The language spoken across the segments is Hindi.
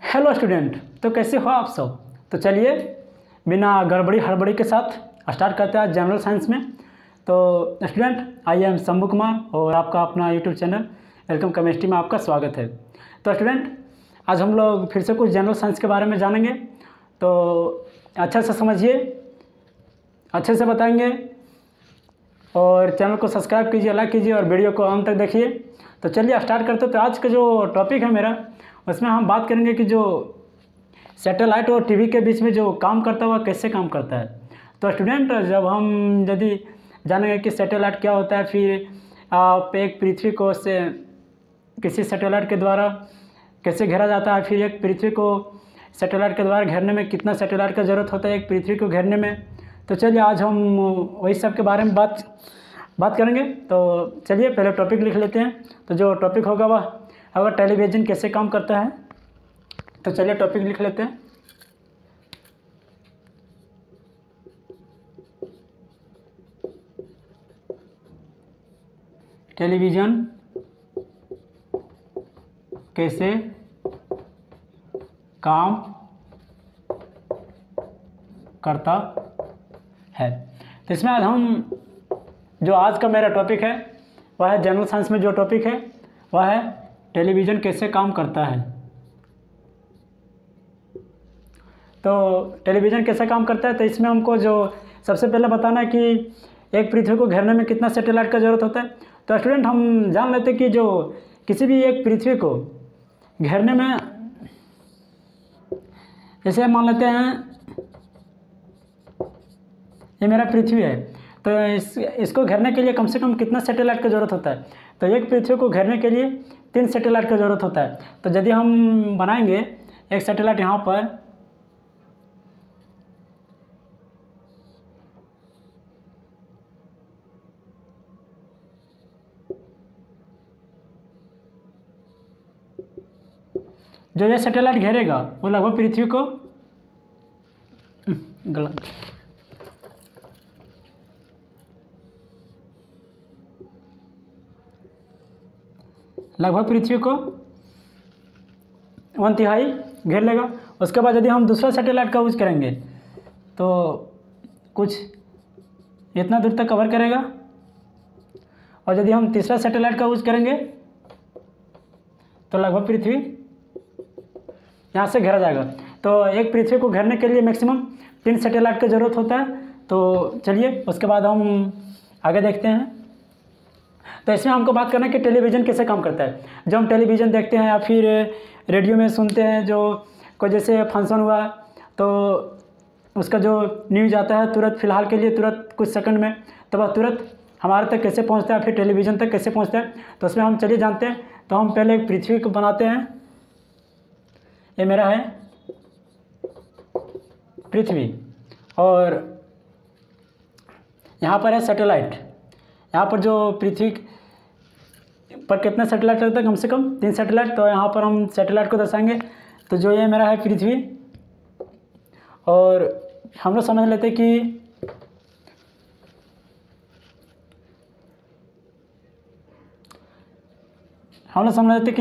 हेलो स्टूडेंट, तो कैसे हो आप सब। तो चलिए बिना गड़बड़ी हड़बड़ी के साथ स्टार्ट करते हैं आज जनरल साइंस में। तो student, I am Shambhu Kumar और आपका अपना यूट्यूब चैनल वेलकम केमिस्ट्री में आपका स्वागत है। तो स्टूडेंट, आज हम लोग फिर से कुछ जनरल साइंस के बारे में जानेंगे। तो अच्छे से समझिए, अच्छे से बताएंगे और चैनल को सब्सक्राइब कीजिए, लाइक कीजिए और वीडियो को अंत तक देखिए। तो चलिए स्टार्ट करते हैं। तो आज का जो टॉपिक है मेरा, उसमें हम बात करेंगे कि जो सैटेलाइट और टीवी के बीच में जो काम करता है वह कैसे काम करता है। तो स्टूडेंट, जब हम यदि जानेंगे कि सैटेलाइट क्या होता है, फिर आप एक पृथ्वी को से किसी सैटेलाइट के द्वारा कैसे घेरा जाता है, फिर एक पृथ्वी को सैटेलाइट के द्वारा घेरने में कितना सैटेलाइट का ज़रूरत होता है एक पृथ्वी को घेरने में। तो चलिए आज हम वही सब के बारे में बात करेंगे। तो चलिए पहले टॉपिक लिख लेते हैं। तो जो टॉपिक होगा वह अगर टेलीविज़न कैसे काम करता है। तो चलिए टॉपिक लिख लेते हैं। टेलीविज़न कैसे काम करता है। तो इसमें आज का मेरा टॉपिक है वह है जनरल साइंस में जो टॉपिक है वह है टेलीविज़न कैसे काम करता है। तो टेलीविज़न कैसे काम करता है, तो इसमें हमको जो सबसे पहले बताना है कि एक पृथ्वी को घेरने में कितना सैटेलाइट का ज़रूरत होता है। तो स्टूडेंट, हम जान लेते हैं कि जो किसी भी एक पृथ्वी को घेरने में, जैसे मान लेते हैं ये मेरा पृथ्वी है, तो इसको घेरने के लिए कम से कम कितना सैटेलाइट का ज़रूरत होता है। तो एक पृथ्वी को घेरने के लिए 3 सैटेलाइट का ज़रूरत होता है। तो यदि हम बनाएंगे एक सैटेलाइट यहाँ पर, जो ये सैटेलाइट घेरेगा वो लगभग पृथ्वी को गलत लगभग पृथ्वी को 1/3 घेर लेगा। उसके बाद यदि हम दूसरा सैटेलाइट का यूज करेंगे तो कुछ इतना दूर तक कवर करेगा। और यदि हम तीसरा सैटेलाइट का यूज करेंगे तो लगभग पृथ्वी यहाँ से घेरा जाएगा। तो एक पृथ्वी को घेरने के लिए मैक्सिमम 3 सैटेलाइट का ज़रूरत होता है। तो चलिए उसके बाद हम आगे देखते हैं। तो इसमें हमको बात करना है कि टेलीविज़न कैसे काम करता है। जब हम टेलीविज़न देखते हैं या फिर रेडियो में सुनते हैं, जो कोई जैसे फंक्शन हुआ तो उसका जो न्यूज़ आता है तुरंत, फ़िलहाल के लिए तुरंत कुछ सेकंड में, तो वह तुरंत हमारे तक कैसे पहुंचता है, फिर टेलीविज़न तक कैसे पहुंचता है। तो उसमें हम चलिए जानते हैं। तो हम पहले एक पृथ्वी को बनाते हैं। ये मेरा है पृथ्वी और यहाँ पर है सैटेलाइट। यहाँ पर जो पृथ्वी पर कितना सैटेलाइट रहता है, कम से कम 3 सैटेलाइट। तो यहाँ पर हम सैटेलाइट को दर्शाएंगे। तो जो ये मेरा है पृथ्वी, और हम लोग समझ लेते कि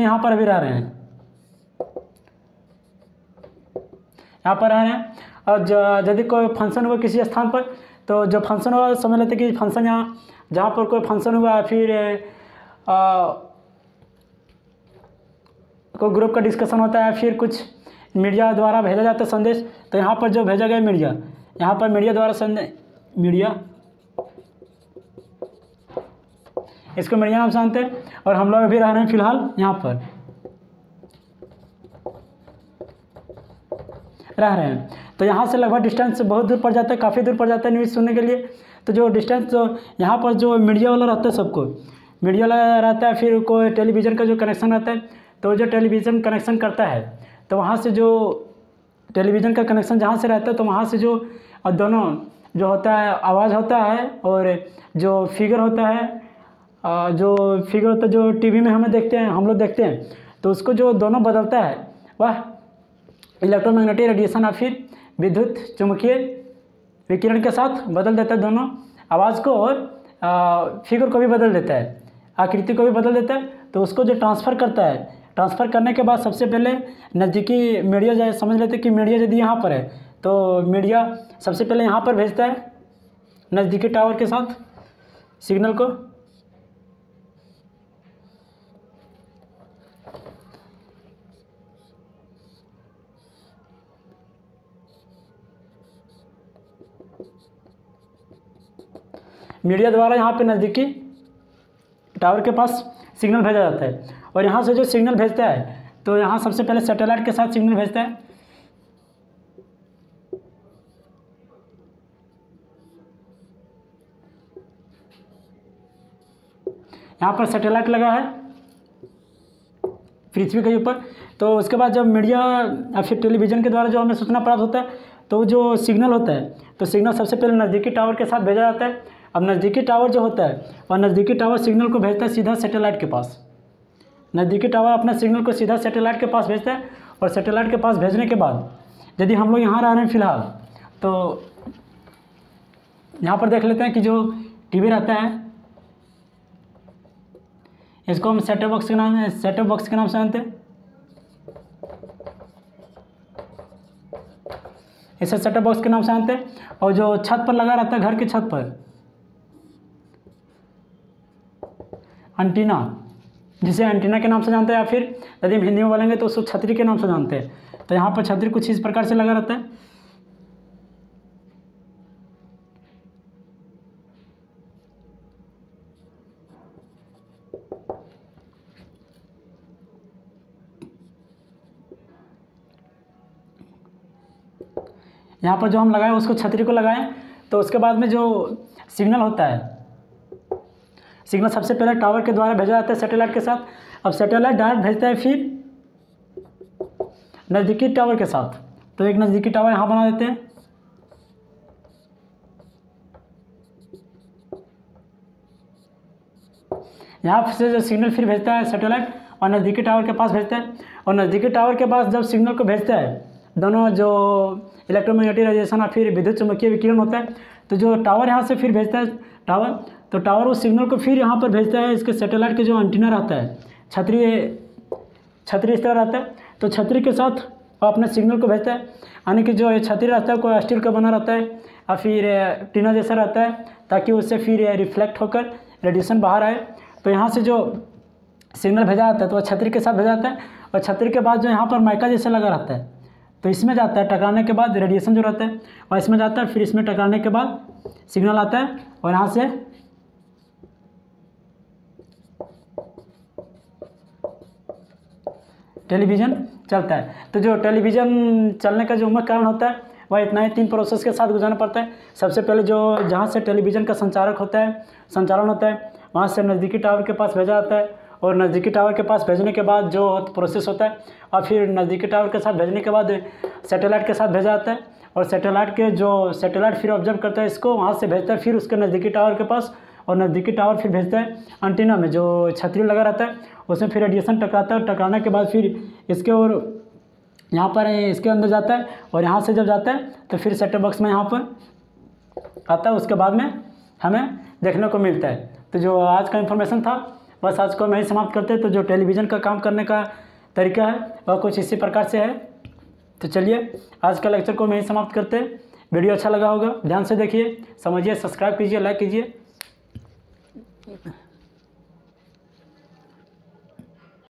यहाँ पर अभी रह रहे हैं, यहाँ पर रह रहे हैं। और यदि कोई फंक्शन हुआ किसी स्थान पर, तो जो फंक्शन हुआ समझ लेते कि फंक्शन जहाँ पर कोई फंक्शन हुआ, फिर कोई ग्रुप का डिस्कशन होता है, फिर कुछ मीडिया द्वारा भेजा जाता है संदेश। तो यहाँ पर जो भेजा गया मीडिया, यहाँ पर मीडिया द्वारा इसको मीडिया नाम जानते हैं। और हम लोग अभी रह रहे हैं फिलहाल यहाँ पर रह रहे हैं। तो यहाँ से लगभग डिस्टेंस बहुत दूर पड़ जाता है, काफ़ी दूर पड़ जाता है न्यूज़ सुनने के लिए। तो जो डिस्टेंस, जो यहाँ पर जो मीडिया वाला रहता है, सबको मीडिया वाला रहता है, फिर कोई टेलीविज़न का जो कनेक्शन रहता है, तो जो टेलीविज़न कनेक्शन करता है, तो वहाँ से जो टेलीविज़न का कनेक्शन जहाँ से रहता है, तो वहाँ से जो दोनों जो होता है आवाज़ होता है, और जो फिगर होता है, जो टीवी में हम लोग देखते हैं, तो उसको जो दोनों बदलता है वह इलेक्ट्रोमैग्नेटिक रेडिएशन या फिर विद्युत चुम्बकीय विकिरण के साथ बदल देता है दोनों आवाज़ को, और फिगर को भी बदल देता है, आकृति को भी बदल देता है। तो उसको जो ट्रांसफ़र करता है ट्रांसफ़र करने के बाद सबसे पहले नज़दीकी मीडिया जाए, समझ लेते कि मीडिया यदि यहाँ पर है तो मीडिया सबसे पहले यहाँ पर भेजता है नज़दीकी टावर के साथ सिग्नल को। मीडिया द्वारा यहाँ पे नज़दीकी टावर के पास सिग्नल भेजा जाता है और यहाँ से जो सिग्नल भेजता है तो यहाँ सबसे पहले सैटेलाइट के साथ सिग्नल भेजता है। यहाँ पर सैटेलाइट लगा है पृथ्वी के ऊपर। तो उसके बाद जब मीडिया या फिर टेलीविज़न के द्वारा जो हमें सूचना प्राप्त होता है तो जो सिग्नल होता है तो सिग्नल सबसे पहले नज़दीकी टावर के साथ भेजा जाता है। अब नज़दीकी टावर जो होता है और नज़दीकी टावर सिग्नल को भेजता है सीधा सैटेलाइट के पास। नज़दीकी टावर अपना सिग्नल को सीधा सैटेलाइट के पास भेजता है और सैटेलाइट के पास भेजने के बाद यदि हम लोग यहाँ रह रहे हैं फ़िलहाल तो यहाँ पर देख लेते हैं कि जो टीवी रहता है इसको हम सेटअप बॉक्स के नाम से जानते हैं। इसे सेटअप बॉक्स के नाम से जानते हैं। और जो छत पर लगा रहता है घर की छत पर एंटीना, जिसे एंटीना के नाम से जानते हैं या फिर यदि हम हिंदी में बोलेंगे तो उसको छतरी के नाम से जानते हैं। तो यहाँ पर छतरी कुछ इस प्रकार से लगा रहता है। यहाँ पर जो हम लगाए उसको छतरी को लगाएं तो उसके बाद में जो सिग्नल होता है, सिग्नल सबसे पहले टावर के द्वारा भेजा जाता है सैटेलाइट के साथ। अब सैटेलाइट डायरेक्ट भेजता है फिर नज़दीकी टावर के साथ। तो एक नज़दीकी टावर यहाँ बना देते हैं। यहाँ से जो सिग्नल फिर भेजता है सैटेलाइट और नज़दीकी टावर के पास भेजता है। और नज़दीकी टावर के पास जब सिग्नल को भेजता है, दोनों जो इलेक्ट्रोमैग्नेटिक रेडिएशन और फिर विद्युत चुम्बकीय विकिरण होता है, तो जो टावर यहाँ से फिर भेजता है तो टावर उस सिग्नल को फिर यहाँ पर भेजता है इसके सैटेलाइट के जो एंटीना रहता है, छतरी इस तरह रहता है। तो छतरी के साथ वो अपने सिग्नल को भेजता है, यानी कि जो ये छतरी रहता है कोई स्टील का बना रहता है या फिर टीना जैसा रहता है, ताकि उससे फिर रिफ्लेक्ट होकर रेडिएशन बाहर आए। तो यहाँ से जो सिग्नल भेजा जाता है तो वह छतरी के साथ भेजा जाता है और छतरी के बाद जो यहाँ पर माइका जैसा लगा रहता है तो इसमें जाता है, टकराने के बाद रेडिएशन जो रहता है और इसमें जाता है, फिर इसमें टकराने के बाद सिग्नल आता है और यहाँ से टेलीविज़न चलता है। तो जो टेलीविज़न चलने का जो मुख्य कारण होता है वह इतना ही 3 प्रोसेस के साथ गुजरना पड़ता है। सबसे पहले जो जहाँ से टेलीविज़न का संचालन होता है वहाँ से नज़दीकी टावर के पास भेजा जाता है और नज़दीकी टावर के पास भेजने के बाद जो प्रोसेस होता है और फिर नज़दीकी टावर के साथ भेजने के बाद सैटेलाइट के साथ भेजा जाता है और सैटेलाइट फिर ऑब्जर्व करता है इसको, वहाँ से भेजता है फिर उसके नज़दीकी टावर के पास और नज़दीकी टावर फिर भेजता है एंटीना में जो छतरी लगा रहता है, उसमें फिर रेडिएशन टकराता है। टकराने के बाद फिर इसके और यहाँ पर इसके अंदर जाता है और यहाँ से जब जाता है तो फिर सेटअप बॉक्स में यहाँ पर आता है, उसके बाद में हमें देखने को मिलता है। तो जो आज का इन्फॉर्मेशन था बस आज को मैं ही समाप्त करते हैं। तो जो टेलीविज़न का काम करने का तरीका है वह कुछ इसी प्रकार से है। तो चलिए आज का लेक्चर को मैं ही समाप्त करते हैं। वीडियो अच्छा लगा होगा, ध्यान से देखिए, समझिए, सब्सक्राइब कीजिए, लाइक कीजिए।